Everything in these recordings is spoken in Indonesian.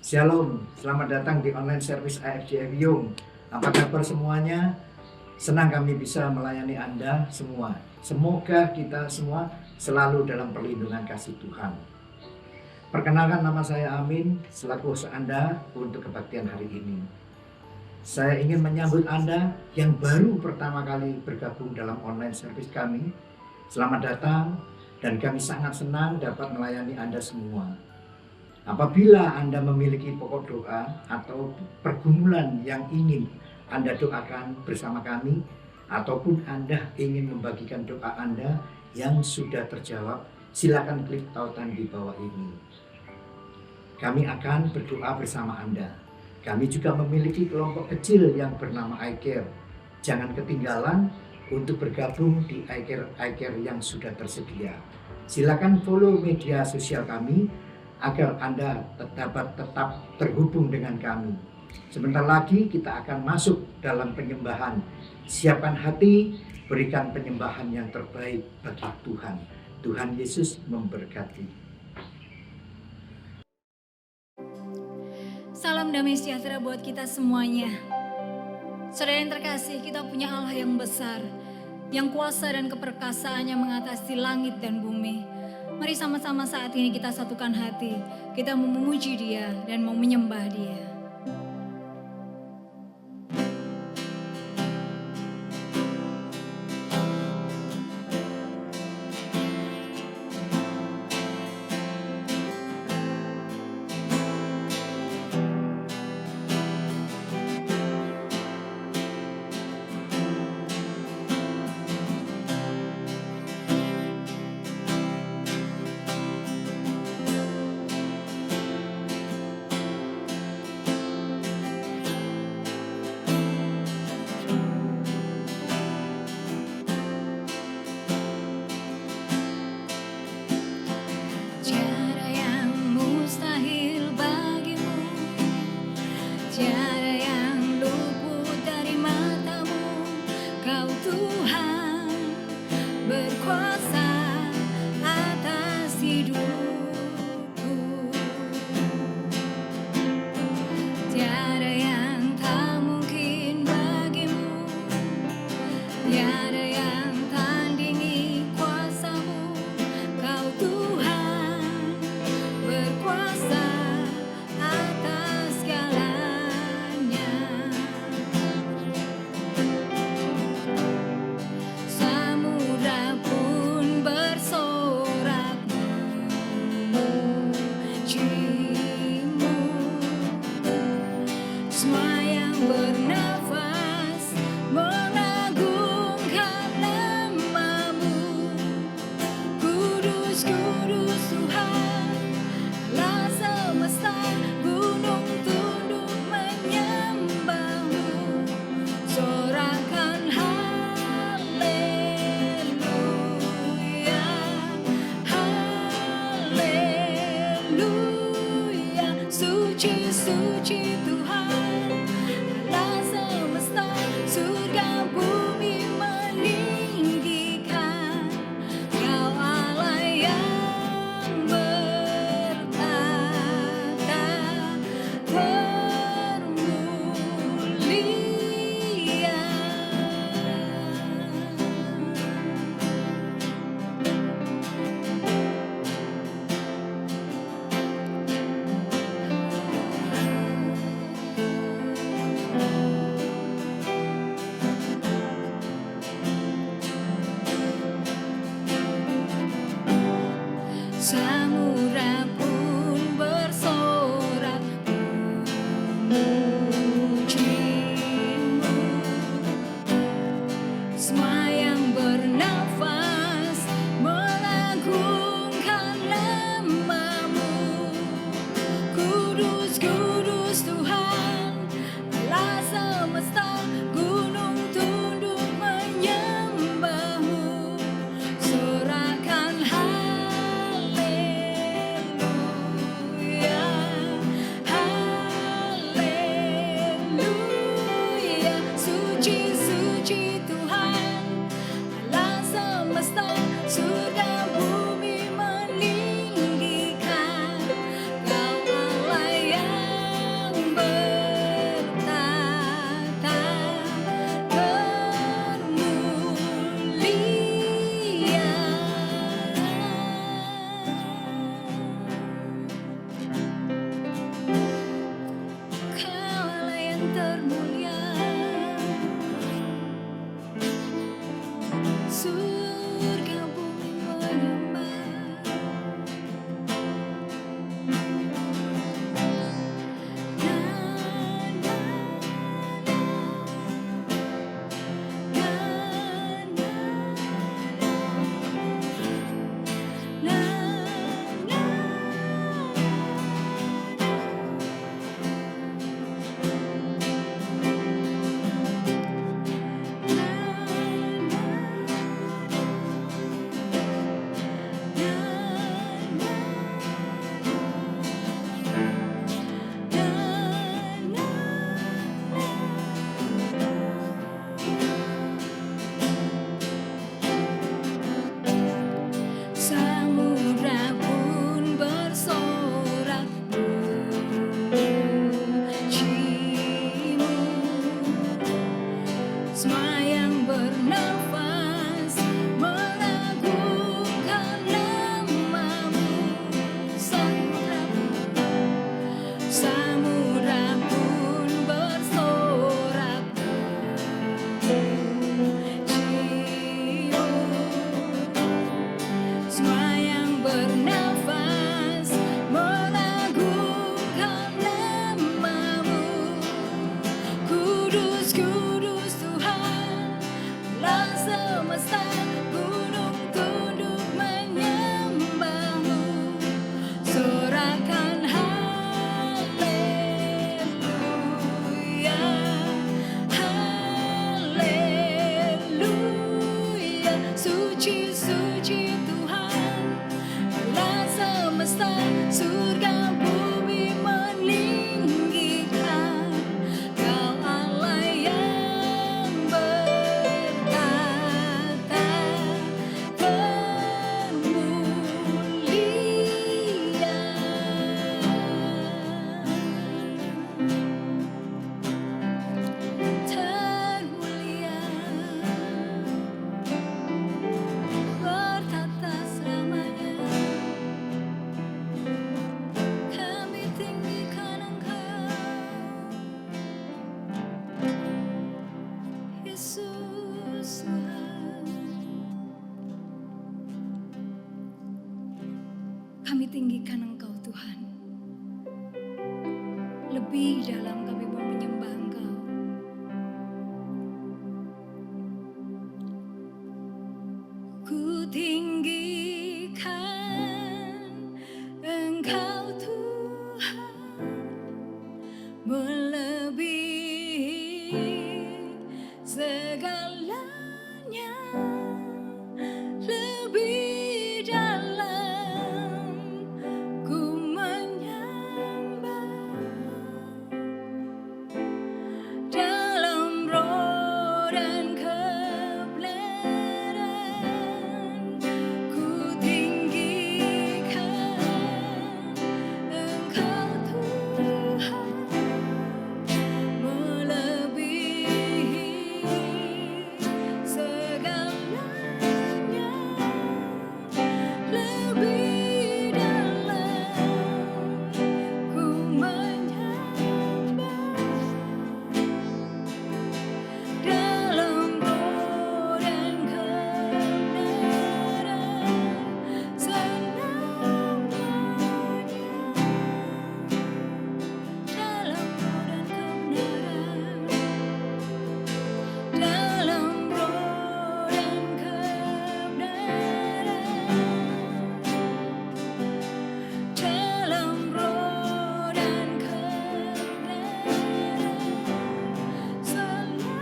Shalom, selamat datang di online service AFJF Yung. Apa kabar semuanya? Senang kami bisa melayani Anda semua. Semoga kita semua selalu dalam perlindungan kasih Tuhan. Perkenalkan, nama saya Amin, selaku host Anda untuk kebaktian hari ini. Saya ingin menyambut Anda yang baru pertama kali bergabung dalam online service kami. Selamat datang, dan kami sangat senang dapat melayani Anda semua. Apabila Anda memiliki pokok doa atau pergumulan yang ingin Anda doakan bersama kami, ataupun Anda ingin membagikan doa Anda yang sudah terjawab, silakan klik tautan di bawah ini. Kami akan berdoa bersama Anda. Kami juga memiliki kelompok kecil yang bernama iCare. Jangan ketinggalan untuk bergabung di iCare yang sudah tersedia. Silakan follow media sosial kami agar Anda dapat tetap terhubung dengan kami. Sebentar lagi kita akan masuk dalam penyembahan. Siapkan hati, berikan penyembahan yang terbaik bagi Tuhan. Tuhan Yesus memberkati. Salam damai sejahtera buat kita semuanya. Saudara yang terkasih, kita punya Allah yang besar, yang kuasa dan keperkasaannya mengatasi langit dan bumi. Mari sama-sama saat ini kita satukan hati. Kita mau memuji Dia dan mau menyembah Dia. tinggikan Engkau Tuhan. Lebih dalam kami mau menyembah Engkau. Ku tinggikan Engkau Tuhan, melebihi segalanya, lebih dalam ku menyembah, dalam roh dan kebenaran ku tinggikan Engkau Tuhan, melebihi segalanya, lebih dalam ku menyembah, dalam roh dan kebenaran selamanya, dalam roh dan kebenaran, dalam roh dan kebenaran, dalam roh dan kebenaran selamanya.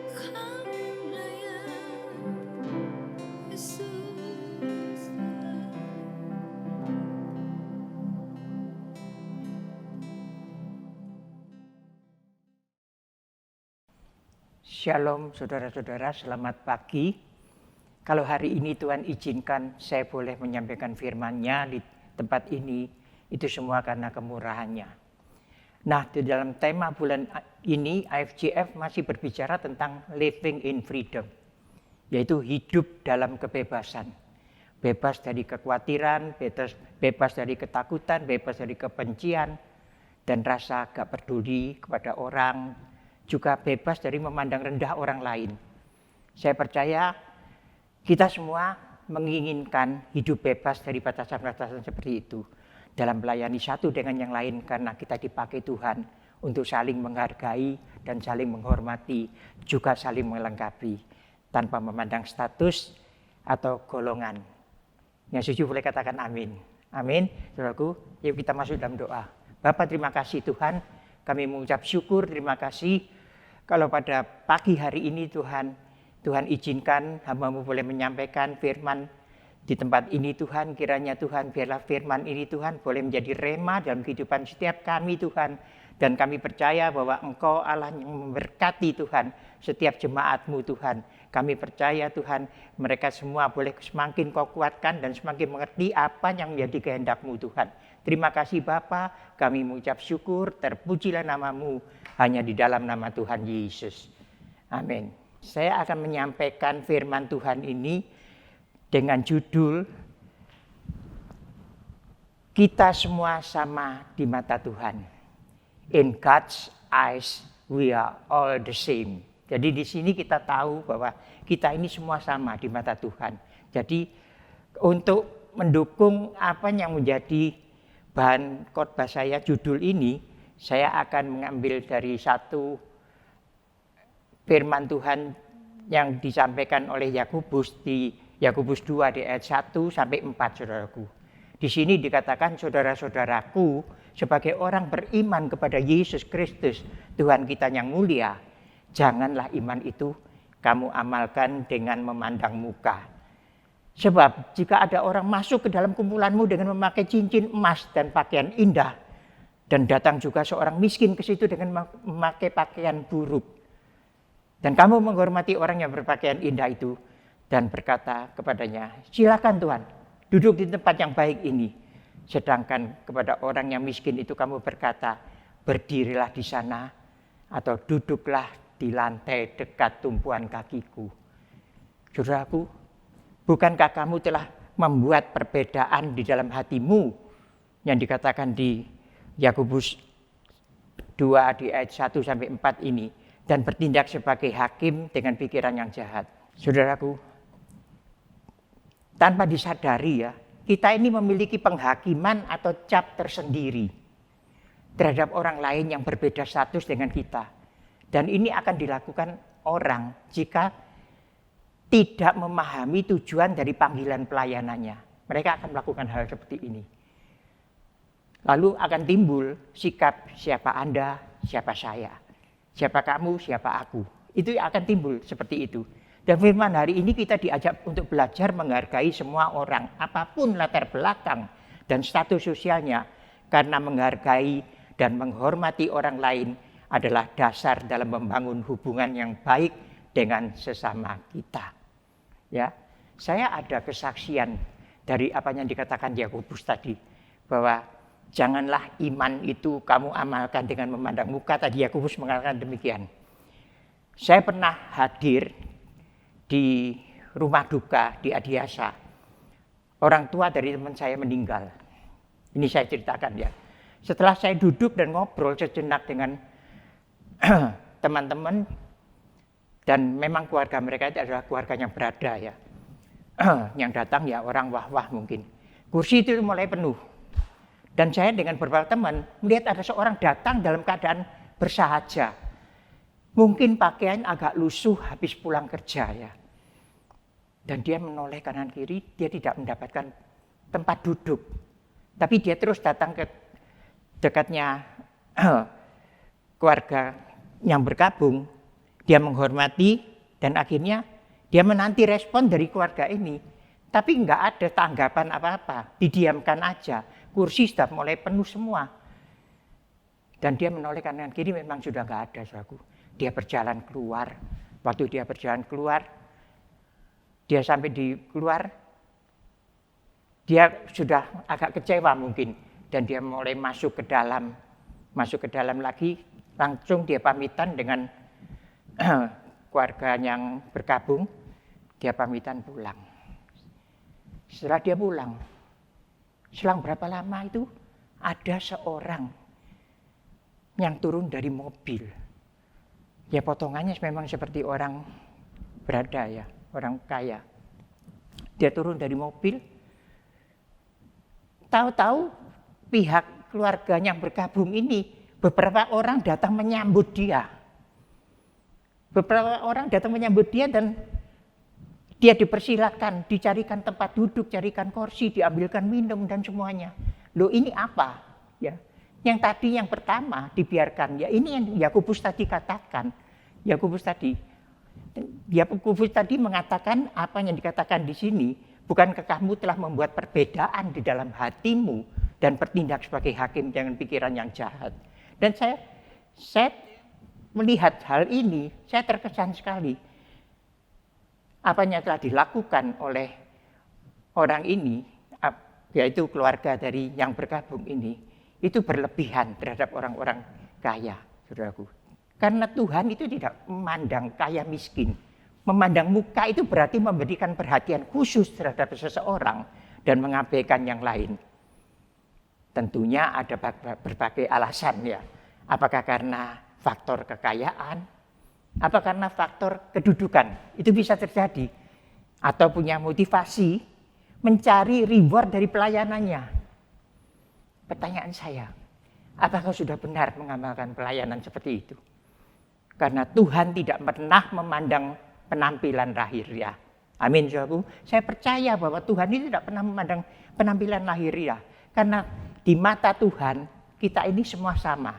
Kaulah yang Yesus. Shalom saudara-saudara, selamat pagi. Kalau hari ini Tuhan izinkan saya boleh menyampaikan firman-Nya di tempat ini, itu semua karena kemurahan-Nya. Nah, di dalam tema bulan ini IFJF masih berbicara tentang living in freedom, yaitu hidup dalam kebebasan. Bebas dari kekhawatiran, bebas dari ketakutan, bebas dari kebencian, dan rasa gak peduli kepada orang, juga bebas dari memandang rendah orang lain. Saya percaya kita semua menginginkan hidup bebas dari batasan-batasan seperti itu, dalam melayani satu dengan yang lain, karena kita dipakai Tuhan untuk saling menghargai dan saling menghormati, juga saling melengkapi, tanpa memandang status atau golongan. Yang setuju boleh katakan amin. Amin. Saudaraku, yuk kita masuk dalam doa. Bapa, terima kasih Tuhan, kami mengucap syukur, terima kasih kalau pada pagi hari ini Tuhan izinkan hamba-Mu boleh menyampaikan firman di tempat ini Tuhan. Kiranya Tuhan, biarlah firman ini Tuhan boleh menjadi rema dalam kehidupan setiap kami Tuhan. Dan kami percaya bahwa Engkau Allah yang memberkati Tuhan setiap jemaat-Mu Tuhan. Kami percaya Tuhan, mereka semua boleh semakin Kau kuatkan dan semakin mengerti apa yang menjadi kehendak-Mu Tuhan. Terima kasih Bapa, kami mengucap syukur, terpujilah nama-Mu hanya di dalam nama Tuhan Yesus. Amin. Saya akan menyampaikan firman Tuhan ini dengan judul Kita Semua Sama di Mata Tuhan. In God's eyes we are all the same. Jadi di sini kita tahu bahwa kita ini semua sama di mata Tuhan. Jadi untuk mendukung apa yang menjadi bahan khotbah saya, judul ini, saya akan mengambil dari satu firman Tuhan yang disampaikan oleh Yakobus di Yakobus 2 di ayat 1 sampai 4, saudaraku. Di sini dikatakan, saudara-saudaraku, sebagai orang beriman kepada Yesus Kristus, Tuhan kita yang mulia, janganlah iman itu kamu amalkan dengan memandang muka. Sebab jika ada orang masuk ke dalam kumpulanmu dengan memakai cincin emas dan pakaian indah, dan datang juga seorang miskin ke situ dengan memakai pakaian buruk, dan kamu menghormati orang yang berpakaian indah itu, dan berkata kepadanya, silakan Tuhan, duduk di tempat yang baik ini. Sedangkan kepada orang yang miskin itu kamu berkata, berdirilah di sana, atau duduklah di lantai dekat tumpuan kakiku. Saudaraku, bukankah kamu telah membuat perbedaan di dalam hatimu yang dikatakan di Yakobus 2 di ayat 1 sampai 4 ini? dan bertindak sebagai hakim dengan pikiran yang jahat. Saudaraku, tanpa disadari ya, kita ini memiliki penghakiman atau cap tersendiri terhadap orang lain yang berbeda status dengan kita. Dan ini akan dilakukan orang jika tidak memahami tujuan dari panggilan pelayanannya. Mereka akan melakukan hal seperti ini. Lalu akan timbul sikap siapa Anda, siapa saya. Siapa kamu, siapa aku. Itu akan timbul seperti itu. Dan firman hari ini kita diajak untuk belajar menghargai semua orang, apapun latar belakang dan status sosialnya, karena menghargai dan menghormati orang lain adalah dasar dalam membangun hubungan yang baik dengan sesama kita. Ya, saya ada kesaksian dari apa yang dikatakan Yakobus tadi, bahwa janganlah iman itu kamu amalkan dengan memandang muka. Tadi Yakobus mengatakan demikian. Saya pernah hadir di rumah duka di Adiasa. Orang tua dari teman saya meninggal. Ini saya ceritakan ya. Setelah saya duduk dan ngobrol sejenak dengan teman-teman, dan memang keluarga mereka itu adalah keluarga yang berada ya. Yang datang ya orang wah-wah mungkin. Kursi itu mulai penuh. Dan saya dengan beberapa teman melihat ada seorang datang dalam keadaan bersahaja. Mungkin pakaian agak lusuh habis pulang kerja ya. Dan dia menoleh kanan kiri, dia tidak mendapatkan tempat duduk. Tapi dia terus datang ke dekatnya keluarga yang berkabung. Dia menghormati dan akhirnya dia menanti respon dari keluarga ini. Tapi enggak ada tanggapan apa-apa, didiamkan aja. Kursi sudah mulai penuh semua. Dan dia menoleh kanan kiri memang sudah enggak ada, saudaraku. Dia berjalan keluar. Waktu dia berjalan keluar, dia sampai di keluar, dia sudah agak kecewa mungkin. Dan dia mulai masuk ke dalam lagi, langsung dia pamitan dengan keluarga yang berkabung, dia pamitan pulang. Setelah dia pulang, selang berapa lama itu ada seorang yang turun dari mobil. Ya potongannya memang seperti orang berada ya, orang kaya. Dia turun dari mobil, tahu-tahu pihak keluarga yang berkabung ini, beberapa orang datang menyambut dia. Beberapa orang datang menyambut dia dan dia dipersilakan, dicarikan tempat duduk, carikan kursi, diambilkan minum dan semuanya. Loh ini apa? Ya. Yang tadi yang pertama dibiarkan, ya ini yang Yakobus tadi katakan. Yakobus tadi mengatakan apa yang dikatakan di sini, bukankah kamu telah membuat perbedaan di dalam hatimu dan bertindak sebagai hakim dengan pikiran yang jahat. Dan saya melihat hal ini, saya terkesan sekali. Apa yang telah dilakukan oleh orang ini, yaitu keluarga dari yang bergabung ini, itu berlebihan terhadap orang-orang kaya, saudaraku. Karena Tuhan itu tidak memandang kaya miskin. Memandang muka itu berarti memberikan perhatian khusus terhadap seseorang dan mengabaikan yang lain. Tentunya ada berbagai alasan ya. Apakah karena faktor kekayaan, apa karena faktor kedudukan, itu bisa terjadi. Atau punya motivasi mencari reward dari pelayanannya. Pertanyaan saya, apakah sudah benar mengamalkan pelayanan seperti itu? Karena Tuhan tidak pernah memandang penampilan lahiriah. Amin, saudaraku. Saya percaya bahwa Tuhan ini tidak pernah memandang penampilan lahiriah. Karena di mata Tuhan, kita ini semua sama.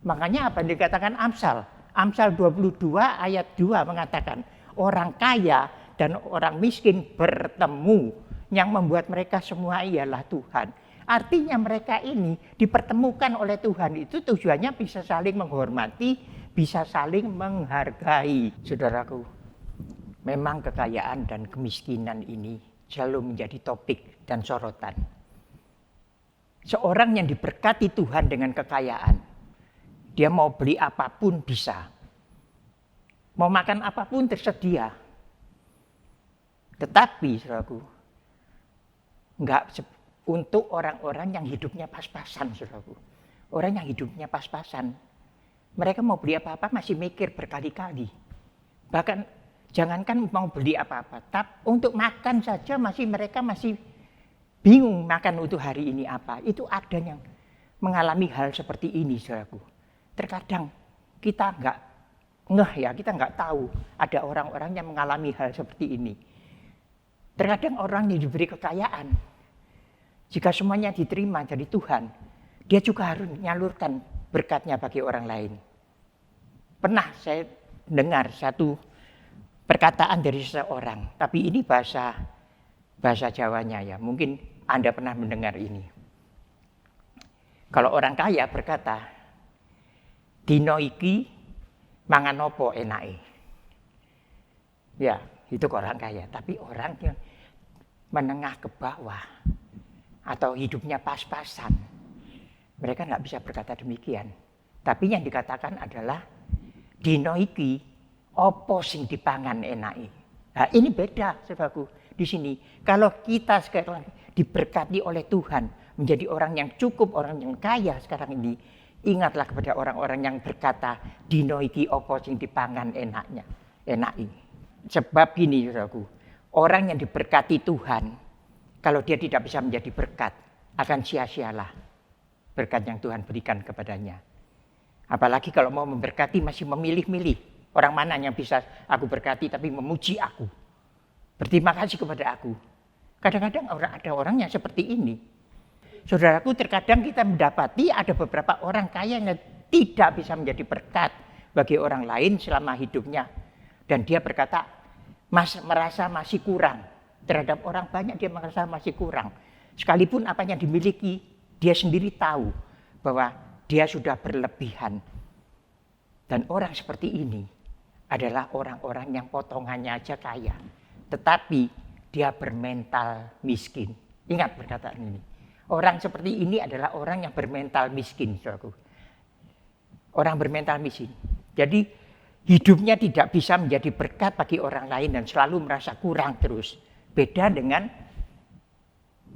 Makanya apa yang dikatakan Amsal? Amsal 22 ayat 2 mengatakan, orang kaya dan orang miskin bertemu, yang membuat mereka semua ialah Tuhan. Artinya mereka ini dipertemukan oleh Tuhan, itu tujuannya bisa saling menghormati, bisa saling menghargai. Saudaraku, memang kekayaan dan kemiskinan ini selalu menjadi topik dan sorotan. Seorang yang diberkati Tuhan dengan kekayaan, dia mau beli apapun bisa. Mau makan apapun tersedia. Tetapi, saudaraku, enggak untuk orang-orang yang hidupnya pas-pasan, saudaraku. Orang yang hidupnya pas-pasan, Mereka mau beli apa-apa masih mikir berkali-kali. Bahkan jangankan mau beli apa-apa, untuk makan saja mereka masih bingung makan untuk hari ini apa. Itu ada yang mengalami hal seperti ini, saudaraku. Terkadang kita nggak ngeh ya, kita nggak tahu ada orang-orang yang mengalami hal seperti ini. Terkadang orang yang diberi kekayaan, jika semuanya diterima dari Tuhan, dia juga harus menyalurkan berkatnya bagi orang lain. Pernah saya dengar satu perkataan dari seseorang, tapi ini bahasa Jawanya ya, mungkin Anda pernah mendengar ini. Kalau orang kaya berkata, dino iki mangan opo enake. Ya, itu orang kaya. Tapi orang yang menengah ke bawah atau hidupnya pas-pasan, mereka nggak bisa berkata demikian. Tapi yang dikatakan adalah dino iki opo sing dipangan enake. Nah, ini beda, saudaraku. Di sini, kalau kita sekarang diberkati oleh Tuhan menjadi orang yang cukup, orang yang kaya sekarang ini, ingatlah kepada orang-orang yang berkata, dino iki opo sing dipangan enake. Sebab gini, saudaraku, orang yang diberkati Tuhan, kalau dia tidak bisa menjadi berkat, akan sia-sialah berkat yang Tuhan berikan kepadanya. Apalagi kalau mau memberkati masih memilih-milih. Orang mana yang bisa aku berkati tapi memuji aku. Berterima kasih kepada aku. Kadang-kadang ada orang yang seperti ini. Saudaraku, terkadang kita mendapati ada beberapa orang kaya yang tidak bisa menjadi berkat bagi orang lain selama hidupnya. Dan dia berkata, merasa masih kurang. Terhadap orang banyak dia merasa masih kurang. Sekalipun apa yang dimiliki, dia sendiri tahu bahwa dia sudah berlebihan. Dan orang seperti ini adalah orang-orang yang potongannya aja kaya. Tetapi dia bermental miskin. Ingat perkataan ini. Orang seperti ini adalah orang yang bermental miskin, saudaraku. Orang bermental miskin. Jadi hidupnya tidak bisa menjadi berkat bagi orang lain dan selalu merasa kurang terus. Beda dengan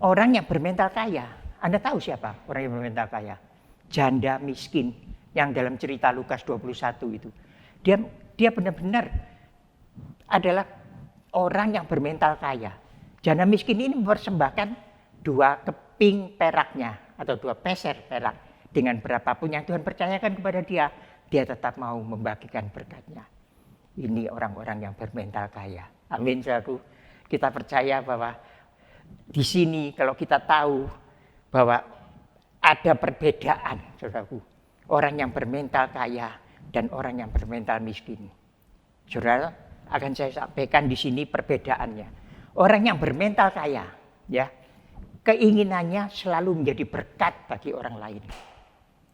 orang yang bermental kaya. Anda tahu siapa orang yang bermental kaya? Janda miskin yang dalam cerita Lukas 21 itu. Dia benar-benar adalah orang yang bermental kaya. Janda miskin ini mempersembahkan 2 keping peraknya atau 2 peser perak dengan berapapun yang Tuhan percayakan kepada dia, dia tetap mau membagikan berkatnya. Ini orang-orang yang bermental kaya. Amin, saudaraku. Kita percaya bahwa di sini kalau kita tahu bahwa ada perbedaan, saudaraku. Orang yang bermental kaya dan orang yang bermental miskin. Saudara, akan saya sampaikan di sini perbedaannya. Orang yang bermental kaya, ya, keinginannya selalu menjadi berkat bagi orang lain.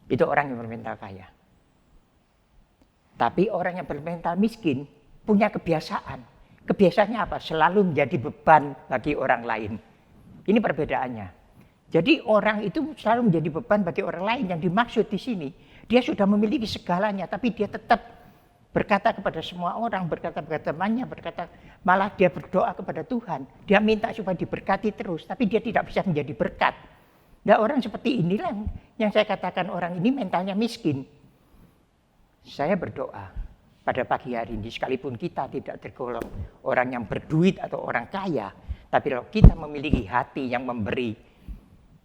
Itu orang yang bermental kaya. Tapi orang yang bermental miskin punya kebiasaan. Kebiasaannya apa? Selalu menjadi beban bagi orang lain. Ini perbedaannya. Jadi orang itu selalu menjadi beban bagi orang lain. Yang dimaksud di sini, dia sudah memiliki segalanya, tapi dia tetap berkata kepada semua orang, berkata kepada temannya, malah dia berdoa kepada Tuhan. Dia minta supaya diberkati terus, tapi dia tidak bisa menjadi berkat. Nah, orang seperti inilah yang saya katakan orang ini mentalnya miskin. Saya berdoa pada pagi hari ini, sekalipun kita tidak tergolong orang yang berduit atau orang kaya, tapi kalau kita memiliki hati yang memberi,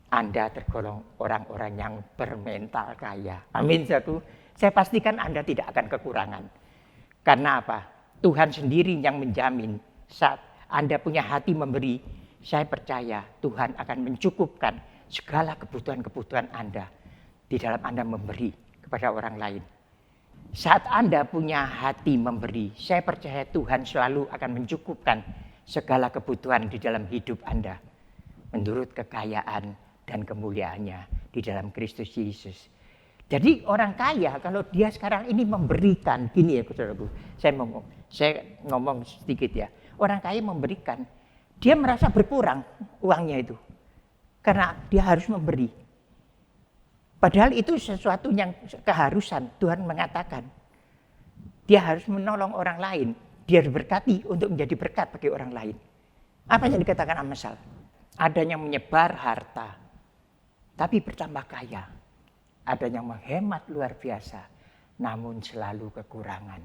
Anda tergolong orang-orang yang bermental kaya. Amin, saudaraku. Saya pastikan Anda tidak akan kekurangan. Karena apa? Tuhan sendiri yang menjamin saat Anda punya hati memberi, saya percaya Tuhan akan mencukupkan segala kebutuhan-kebutuhan Anda di dalam Anda memberi kepada orang lain. Saat Anda punya hati memberi, saya percaya Tuhan selalu akan mencukupkan segala kebutuhan di dalam hidup Anda menurut kekayaan dan kemuliaannya di dalam Kristus Yesus. Jadi orang kaya kalau dia sekarang ini memberikan, gini ya saudaraku, saya ngomong sedikit ya. Orang kaya memberikan, dia merasa berkurang uangnya itu. Karena dia harus memberi. Padahal itu sesuatu yang keharusan. Tuhan mengatakan, dia harus menolong orang lain. Dia diberkati untuk menjadi berkat bagi orang lain. Apa yang dikatakan Amsal? Ada yang menyebar harta, tapi bertambah kaya. Ada yang menghemat luar biasa, namun selalu kekurangan.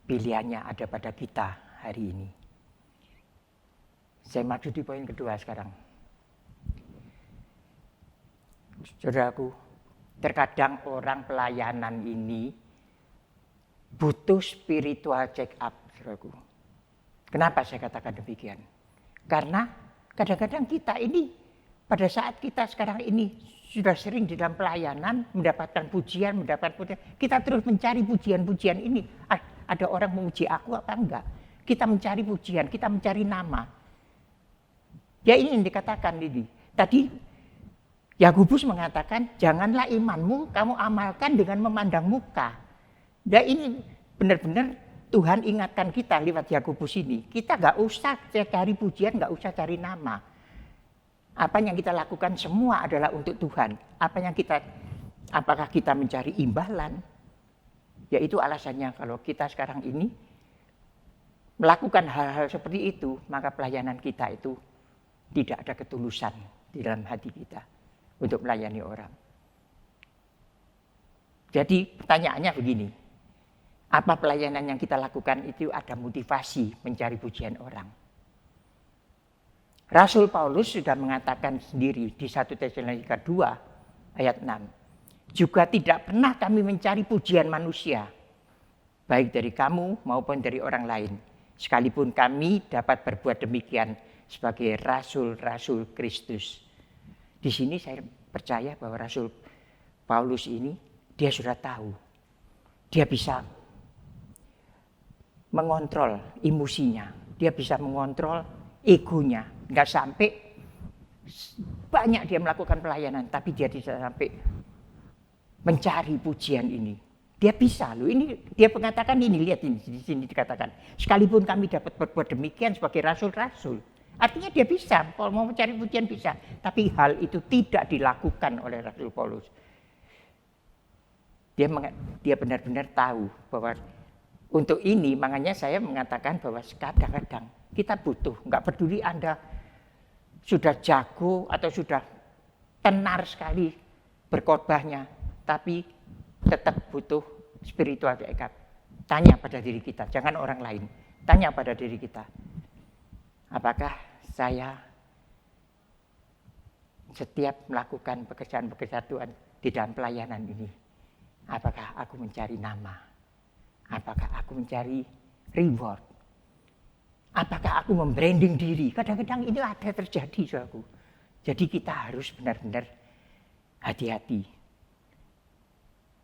Pilihannya ada pada kita hari ini. Saya maju di poin kedua sekarang. Saudaraku, terkadang orang pelayanan ini butuh spiritual check up, saudaraku. Kenapa saya katakan demikian? Karena kadang-kadang kita ini, pada saat kita sekarang ini sudah sering di dalam pelayanan, mendapatkan pujian, kita terus mencari pujian-pujian ini. Ada orang memuji aku apa enggak? Kita mencari pujian, kita mencari nama. Ya ini yang dikatakan ini. Tadi Yakobus mengatakan, janganlah imanmu kamu amalkan dengan memandang muka. Ya ini benar-benar Tuhan ingatkan kita lewat Yakobus ini. Kita enggak usah cari pujian, enggak usah cari nama. Apa yang kita lakukan semua adalah untuk Tuhan. Apakah kita mencari imbalan? Yaitu alasannya kalau kita sekarang ini melakukan hal-hal seperti itu, maka pelayanan kita itu tidak ada ketulusan di dalam hati kita untuk melayani orang. Jadi pertanyaannya begini, apa pelayanan yang kita lakukan itu ada motivasi mencari pujian orang? Rasul Paulus sudah mengatakan sendiri di 1 Tesalonika 2 ayat 6. Juga tidak pernah kami mencari pujian manusia, baik dari kamu maupun dari orang lain. Sekalipun kami dapat berbuat demikian sebagai rasul-rasul Kristus. Di sini saya percaya bahwa Rasul Paulus ini, dia sudah tahu. Dia bisa mengontrol emosinya. Dia bisa mengontrol egonya. Nggak sampai banyak dia melakukan pelayanan, tapi dia tidak sampai mencari pujian ini. Dia bisa loh. Ini dia mengatakan ini, lihat ini di sini dikatakan, sekalipun kami dapat berbuat demikian sebagai rasul-rasul. Artinya dia bisa, kalau mau mencari pujian bisa, tapi hal itu tidak dilakukan oleh Rasul Paulus. Dia benar-benar tahu bahwa untuk ini, makanya saya mengatakan bahwa kadang-kadang kita butuh, nggak peduli Anda sudah jago atau sudah tenar sekali berkhotbahnya, tapi tetap butuh spiritual check-up. Tanya pada diri kita, jangan orang lain. Tanya pada diri kita, apakah saya setiap melakukan pekerjaan-pekerjaan Tuhan di dalam pelayanan ini, apakah aku mencari nama? Apakah aku mencari reward? Apakah aku membranding diri? Kadang-kadang ini ada terjadi, saudaraku. Jadi kita harus benar-benar hati-hati.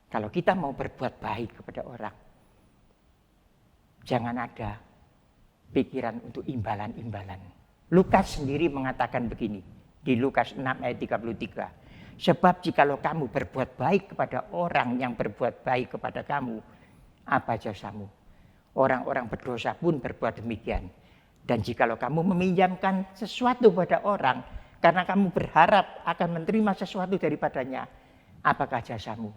Kalau kita mau berbuat baik kepada orang, jangan ada pikiran untuk imbalan-imbalan. Lukas sendiri mengatakan begini, di Lukas 6 ayat 33. Sebab jikalau kamu berbuat baik kepada orang yang berbuat baik kepada kamu, apa jasamu? Orang-orang berdosa pun berbuat demikian. Dan jikalau kamu meminjamkan sesuatu pada orang, karena kamu berharap akan menerima sesuatu daripadanya, apakah jasamu?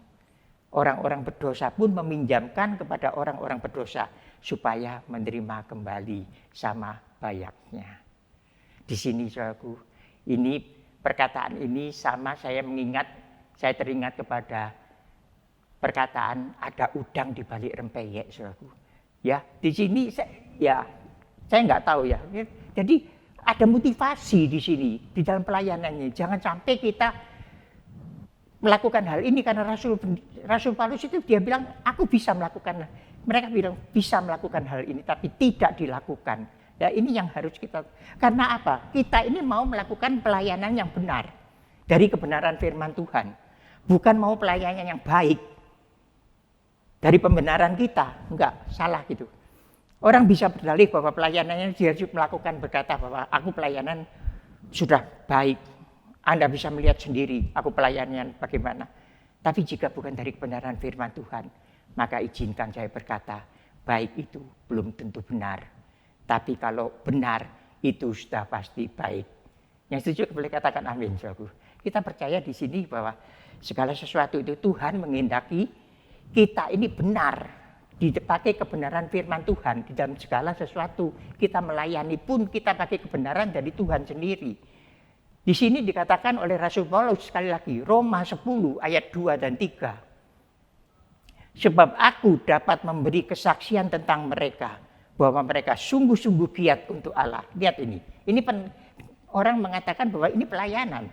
Orang-orang berdosa pun meminjamkan kepada orang-orang berdosa supaya menerima kembali sama bayarnya. Di sini saudaraku, ini perkataan ini sama saya teringat kepada perkataan ada udang di balik rempeyek, saudaraku. Ya, di sini saya nggak tahu ya. Jadi ada motivasi di sini di dalam pelayanannya. Jangan sampai kita melakukan hal ini karena Rasul Paulus itu dia bilang aku bisa melakukan. Mereka bilang bisa melakukan hal ini tapi tidak dilakukan. Ya ini yang harus kita. Karena apa? Kita ini mau melakukan pelayanan yang benar dari kebenaran firman Tuhan. Bukan mau pelayanan yang baik dari pembenaran kita. Enggak, salah gitu. Orang bisa berdalih bahwa pelayanannya dia harus melakukan, berkata bahwa aku pelayanan sudah baik. Anda bisa melihat sendiri aku pelayanan bagaimana. Tapi jika bukan dari kebenaran firman Tuhan, maka izinkan saya berkata, baik itu belum tentu benar. Tapi kalau benar, itu sudah pasti baik. Yang setuju boleh katakan amin, saudaraku. Kita percaya di sini bahwa segala sesuatu itu Tuhan menghendaki kita ini benar. Dipakai kebenaran firman Tuhan di dalam segala sesuatu. Kita melayani pun kita pakai kebenaran dari Tuhan sendiri. Di sini dikatakan oleh Rasul Paulus sekali lagi, Roma 10 ayat 2 dan 3. Sebab aku dapat memberi kesaksian tentang mereka, bahwa mereka sungguh-sungguh giat untuk Allah. Lihat ini orang mengatakan bahwa ini pelayanan.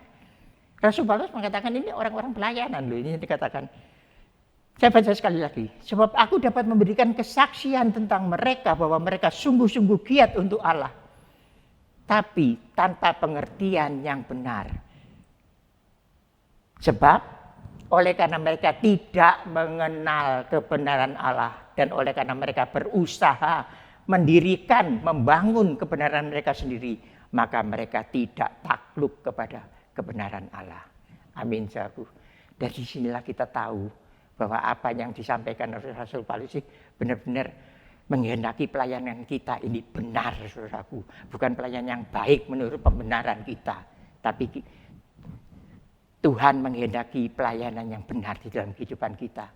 Rasul Paulus mengatakan ini orang-orang pelayanan loh. Ini dikatakan. Saya baca sekali lagi. Sebab aku dapat memberikan kesaksian tentang mereka, bahwa mereka sungguh-sungguh giat untuk Allah. Tapi tanpa pengertian yang benar. Sebab oleh karena mereka tidak mengenal kebenaran Allah, dan oleh karena mereka berusaha mendirikan, membangun kebenaran mereka sendiri, maka mereka tidak takluk kepada kebenaran Allah. Amin. Dari sinilah kita tahu bahwa apa yang disampaikan oleh Rasul Paulus benar-benar menghendaki pelayanan kita ini benar, saudaraku. Bukan pelayanan yang baik menurut pembenaran kita, tapi Tuhan menghendaki pelayanan yang benar di dalam kehidupan kita.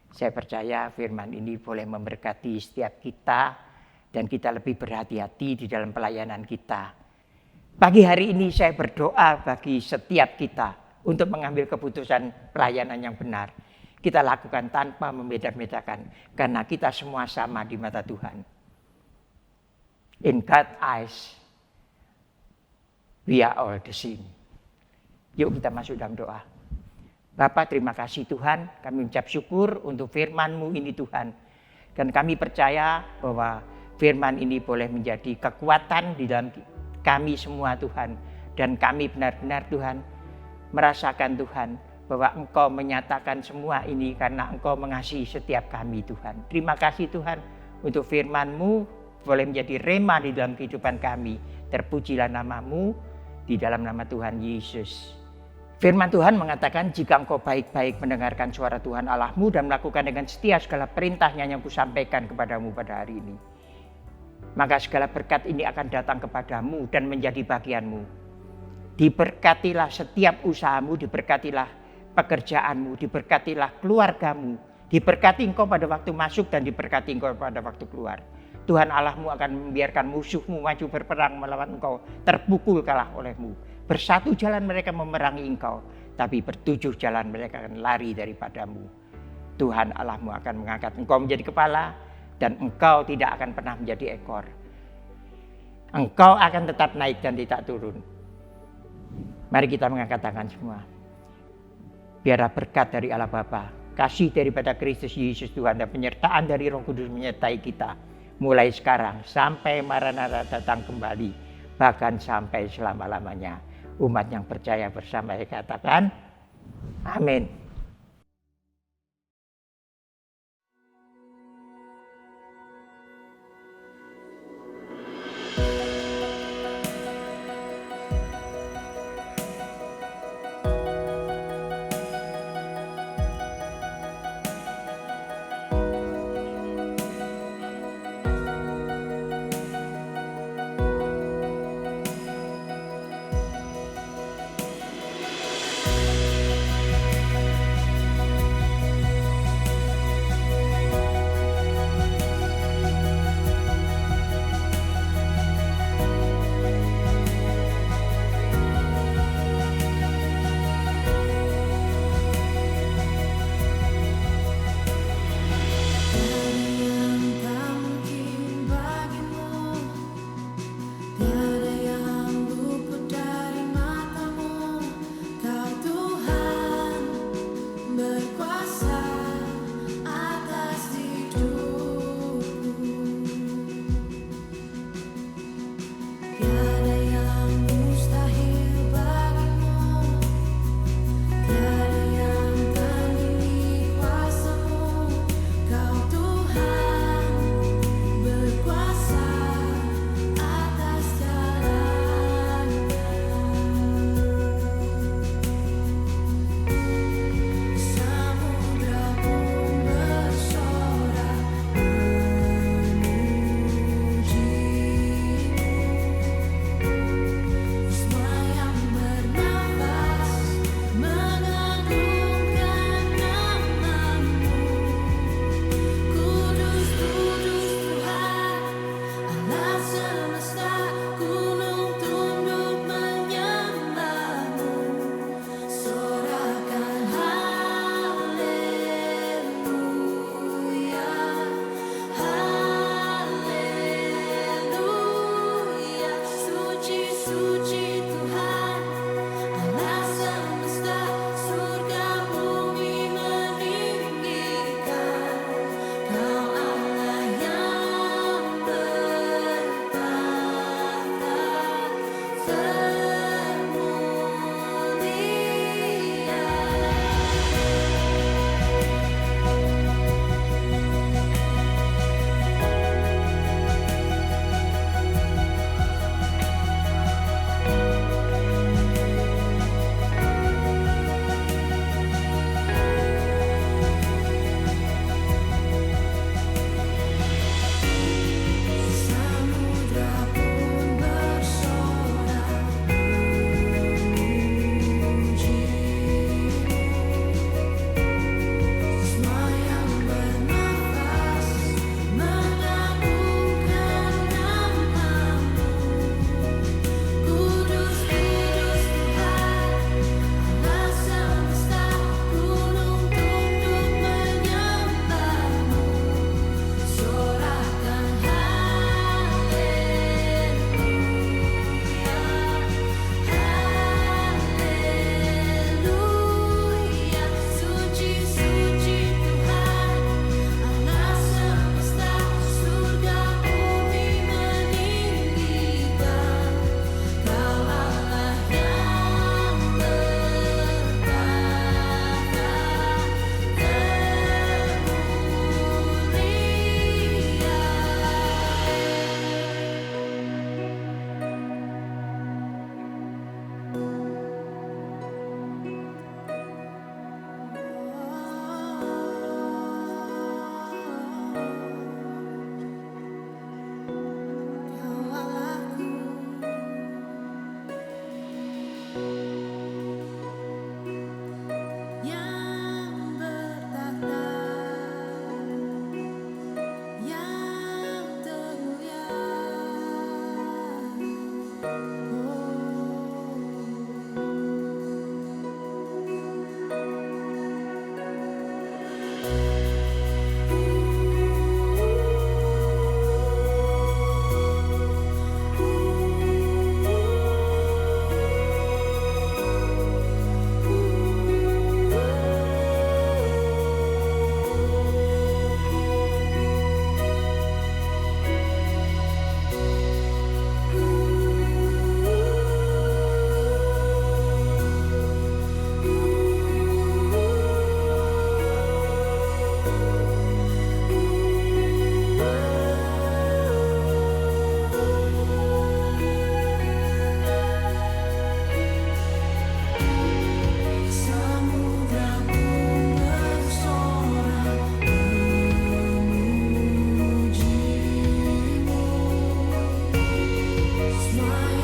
Saya percaya firman ini boleh memberkati setiap kita dan kita lebih berhati-hati di dalam pelayanan kita. Pagi hari ini saya berdoa bagi setiap kita untuk mengambil keputusan pelayanan yang benar. Kita lakukan tanpa membeda-bedakan karena kita semua sama di mata Tuhan. In God's eyes, we are all the same. Yuk kita masuk dalam doa. Bapa, terima kasih Tuhan, kami ucap syukur untuk firman-Mu ini Tuhan. Dan kami percaya bahwa firman ini boleh menjadi kekuatan di dalam kami semua Tuhan. Dan kami benar-benar Tuhan merasakan Tuhan bahwa Engkau menyatakan semua ini karena Engkau mengasihi setiap kami Tuhan. Terima kasih Tuhan untuk firman-Mu boleh menjadi rema di dalam kehidupan kami. Terpujilah nama-Mu di dalam nama Tuhan Yesus. Firman Tuhan mengatakan, jika engkau baik-baik mendengarkan suara Tuhan Allahmu dan melakukan dengan setia segala perintahnya yang kusampaikan kepadamu pada hari ini, maka segala berkat ini akan datang kepadamu dan menjadi bagianmu. Diberkatilah setiap usahamu, diberkatilah pekerjaanmu, diberkatilah keluargamu, diberkati engkau pada waktu masuk dan diberkati engkau pada waktu keluar. Tuhan Allahmu akan membiarkan musuhmu maju berperang melawan engkau, terpukul kalah olehmu. Bersatu jalan mereka memerangi engkau, tapi bertujuh jalan mereka akan lari daripadamu. Tuhan Allahmu akan mengangkat engkau menjadi kepala, dan engkau tidak akan pernah menjadi ekor. Engkau akan tetap naik dan tidak turun. Mari kita mengangkat tangan semua. Biarlah berkat dari Allah Bapa, kasih daripada Kristus Yesus Tuhan, dan penyertaan dari Roh Kudus menyertai kita. Mulai sekarang sampai Maranatha datang kembali, bahkan sampai selama-lamanya. Umat yang percaya bersama katakan, amin. semua